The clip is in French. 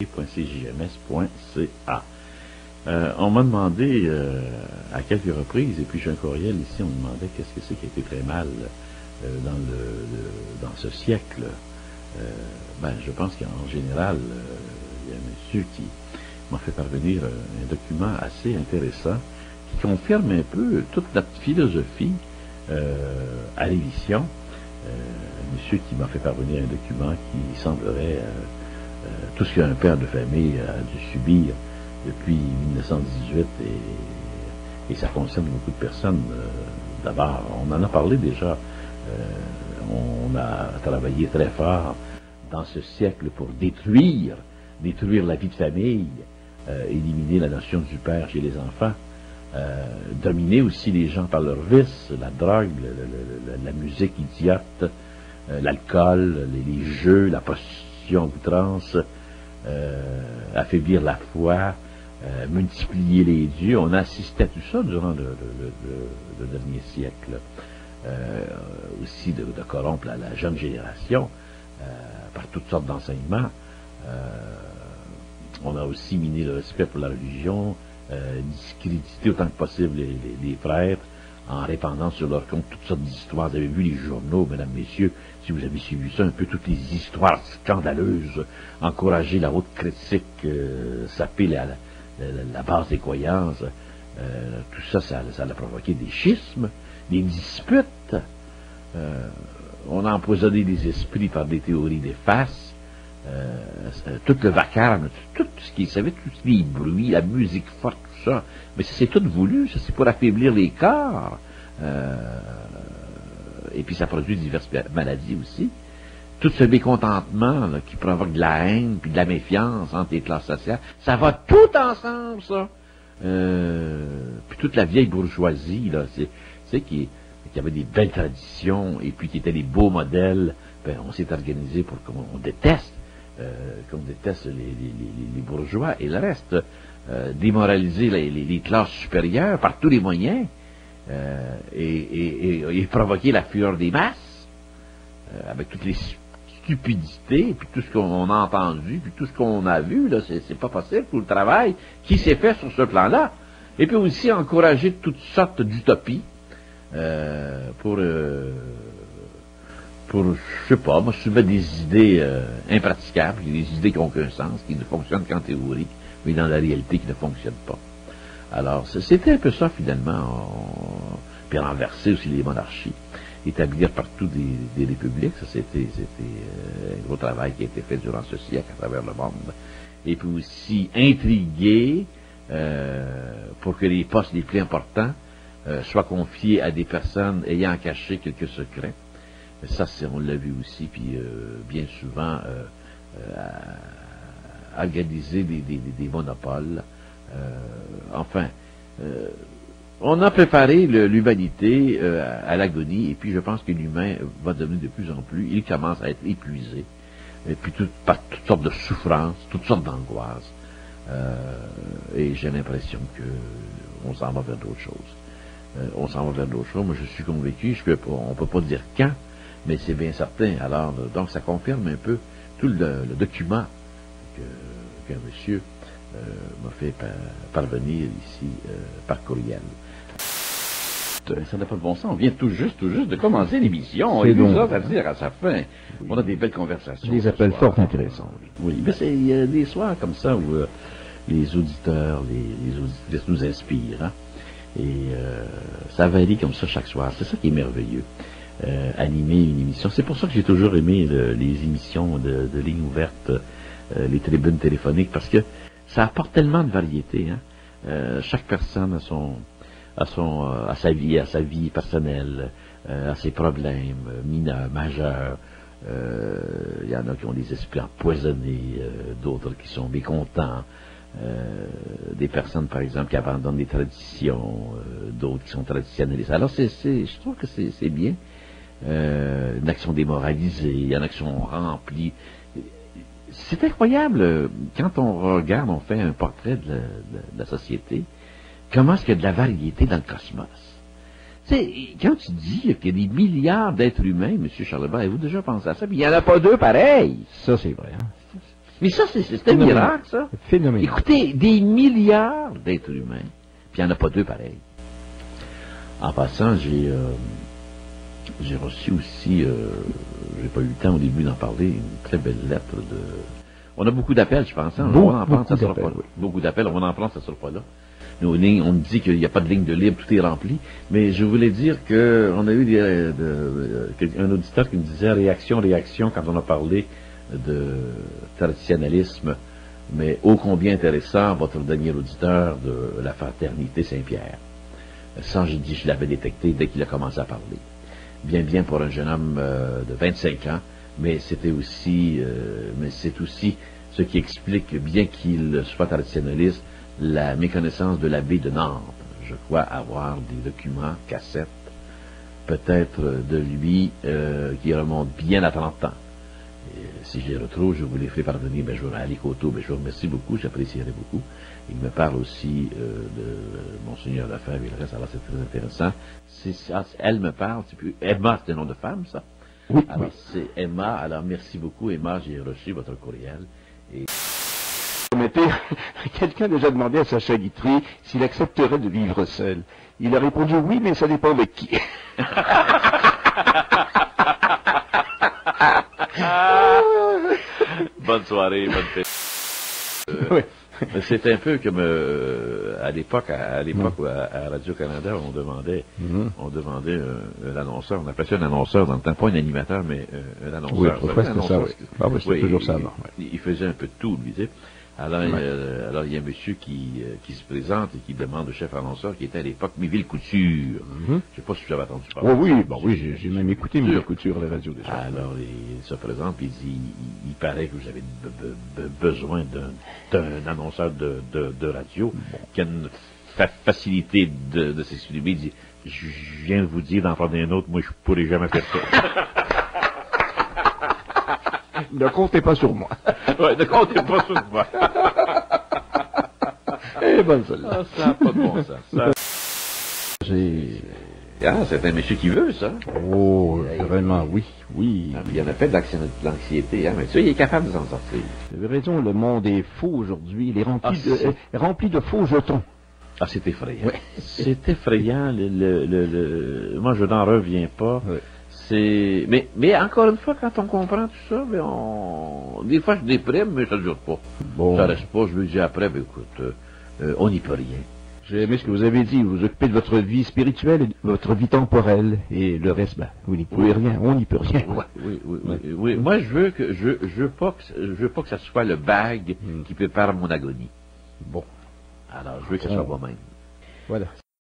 www.cjms.ca. On m'a demandé à quelques reprises, et puis j'ai un courriel ici, on me demandait qu'est-ce que c'est qui a été très mal dans ce siècle. Je pense qu'en général, il y a un monsieur qui m'a fait parvenir un document assez intéressant qui confirme un peu toute notre philosophie à l'édition. Un monsieur qui m'a fait parvenir un document qui semblerait tout ce qu'un père de famille a dû subir depuis 1918 et ça concerne beaucoup de personnes. D'abord, on en a parlé déjà. On a travaillé très fort dans ce siècle pour détruire la vie de famille, éliminer la notion du père chez les enfants, dominer aussi les gens par leurs vices, la drogue, la musique idiote, l'alcool, les jeux, la prostitution à outrance, affaiblir la foi, multiplier les dieux. On a assisté à tout ça durant le dernier siècle. Aussi de corrompre la jeune génération par toutes sortes d'enseignements. On a aussi miné le respect pour la religion, discrédité autant que possible les prêtres, en répandant sur leur compte toutes sortes d'histoires. Vous avez vu les journaux, mesdames, messieurs, si vous avez suivi ça, un peu toutes les histoires scandaleuses, encourager la haute critique, saper la base des croyances. Tout ça, ça a provoqué des schismes, des disputes. On a empoisonné les esprits par des théories des faces. Tout le vacarme, tout ce qui savait, tous les bruits, la musique forte, tout ça. Mais c'est tout voulu, ça c'est pour affaiblir les corps. Et puis ça produit diverses maladies aussi. Tout ce mécontentement là, qui provoque de la haine puis de la méfiance entre les classes sociales, ça va tout ensemble, ça. Puis toute la vieille bourgeoisie, là, c'est qui avait des belles traditions et puis qui étaient des beaux modèles. On s'est organisé pour qu'on déteste, les bourgeois et le reste, démoraliser les classes supérieures par tous les moyens et provoquer la fureur des masses avec toutes les stupidités, puis tout ce qu'on a entendu, puis tout ce qu'on a vu, là, c'est pas possible, tout le travail qui s'est fait sur ce plan-là. Et puis aussi encourager toutes sortes d'utopies pour je sais pas, moi je soumets des idées impraticables, des idées qui n'ont aucun sens, qui ne fonctionnent qu'en théorie, mais dans la réalité qui ne fonctionnent pas. Alors, c'était un peu ça finalement, puis renverser aussi les monarchies, établir partout des républiques, ça c'était un gros travail qui a été fait durant ce siècle à travers le monde. Et puis aussi intriguer pour que les postes les plus importants soient confiés à des personnes ayant caché quelques secrets. Ça, on l'a vu aussi, puis bien souvent organiser des monopoles. On a préparé l'humanité à l'agonie, et puis je pense que l'humain va devenir de plus en plus, il commence à être épuisé, et puis par toutes sortes de souffrances, toutes sortes d'angoisses, et j'ai l'impression que on s'en va vers d'autres choses. Moi je suis convaincu, on peut pas dire quand, mais c'est bien certain. Alors, donc ça confirme un peu tout le document qu'un monsieur m'a fait parvenir ici par courriel. Ça n'a pas de bon sens. On vient tout juste de commencer l'émission. Et nous autres à dire à sa fin. Oui. On a des belles conversations. Des appels fort intéressants. Oui, mais il y a des soirs comme ça où les auditeurs, les auditrices nous inspirent. Hein? Et ça varie comme ça chaque soir. C'est ça qui est merveilleux. Animer une émission. C'est pour ça que j'ai toujours aimé les émissions de ligne ouverte, les tribunes téléphoniques, parce que ça apporte tellement de variété. Hein? Chaque personne a sa vie personnelle, à ses problèmes mineurs, majeurs. Il y en a qui ont des esprits empoisonnés, d'autres qui sont mécontents. Des personnes, par exemple, qui abandonnent des traditions, d'autres qui sont traditionnalistes. Alors, je trouve que c'est bien. Une action démoralisée, il y en a qui sont remplis. C'est incroyable, quand on regarde, on fait un portrait de la société, comment est-ce qu'il y a de la variété dans le cosmos. Tu sais, quand tu dis qu'il y a des milliards d'êtres humains, M. Charlebois, avez-vous déjà pensé à ça? Puis il n'y en a pas deux pareils. Ça, c'est vrai. Hein? Mais ça, c'est un miracle, ça. Phénoménal. Écoutez, des milliards d'êtres humains, puis il n'y en a pas deux pareils. En passant, j'ai reçu aussi, j'ai pas eu le temps au début d'en parler, une très belle lettre de... On a beaucoup d'appels, je pense. Hein? On va en prendre, ça sera pas là. Beaucoup d'appels, on va en prendre, ça sera pas là. Nos lignes, on me dit qu'il n'y a pas de ligne de libre, tout est rempli. Mais je voulais dire qu'on a eu un auditeur qui me disait réaction quand on a parlé de traditionnalisme, mais ô combien intéressant votre dernier auditeur de la fraternité Saint-Pierre. Ça, je l'avais détecté dès qu'il a commencé à parler. Bien pour un jeune homme de 25 ans, mais c'est aussi ce qui explique, bien qu'il soit traditionnaliste, la méconnaissance de l'abbé de Nantes. Je crois avoir des documents, cassettes, peut-être de lui, qui remontent bien à 30 ans. Et si je les retrouve, je vous les ferai parvenir. Je vous Ali Coteau, je vous remercie beaucoup, j'apprécierai beaucoup. Il me parle aussi de Monseigneur Lefebvre, et le reste, alors c'est très intéressant. Elle me parle, Emma, c'est un nom de femme, ça? Oui. Alors, c'est Emma, alors merci beaucoup, Emma, j'ai reçu votre courriel. Et... Quelqu'un a déjà demandé à Sacha Guitry s'il accepterait de vivre seul. Il a répondu oui, mais ça dépend avec qui. Bonne soirée, bonne fête. Oui. C'est un peu comme à l'époque où à Radio-Canada, on demandait un annonceur, on appelait ça un annonceur dans le temps, pas un animateur, mais un annonceur. Oui, autrefois c'était ça, oui. Ah oui, c'était toujours ça, non. Il faisait un peu de tout, lui, tu sais. Alors, il y a un monsieur qui se présente et qui demande au chef annonceur, qui était à l'époque Miville Couture. Je ne sais pas si vous avez entendu parler. Oui, j'ai même écouté Miville Couture à la radio déjà. Alors, il se présente et il dit, il paraît que vous avez besoin d'un annonceur de radio qui a une facilité de s'exprimer. Il dit, je viens de vous dire d'en prendre un autre, moi je pourrais jamais faire ça. Ne comptez pas sur moi. Ouais, ne comptez pas sur moi. Eh bonne celle-là. Ah, ça n'a pas de bon sens. C'est un monsieur qui veut, ça. Oh, vraiment, oui. Il y en a fait de l'anxiété, hein, mais ça, il est capable de s'en sortir. Vous avez raison, le monde est faux aujourd'hui. Il est rempli de faux jetons. Ah, c'est effrayant. Ouais. C'est effrayant. Moi, je n'en reviens pas. Ouais. Mais encore une fois, quand on comprend tout ça, des fois je déprime, mais ça ne dure pas. Bon. Ça reste pas, je me dis après, écoute, on n'y peut rien. J'ai aimé ce que vous avez dit, vous occupez de votre vie spirituelle et de votre vie temporelle, et le reste, vous n'y pouvez rien, on n'y peut rien. Oui. Moi, je veux pas que ça soit le bague qui prépare mon agonie. Bon. Alors, je veux que ça soit moi-même. Voilà.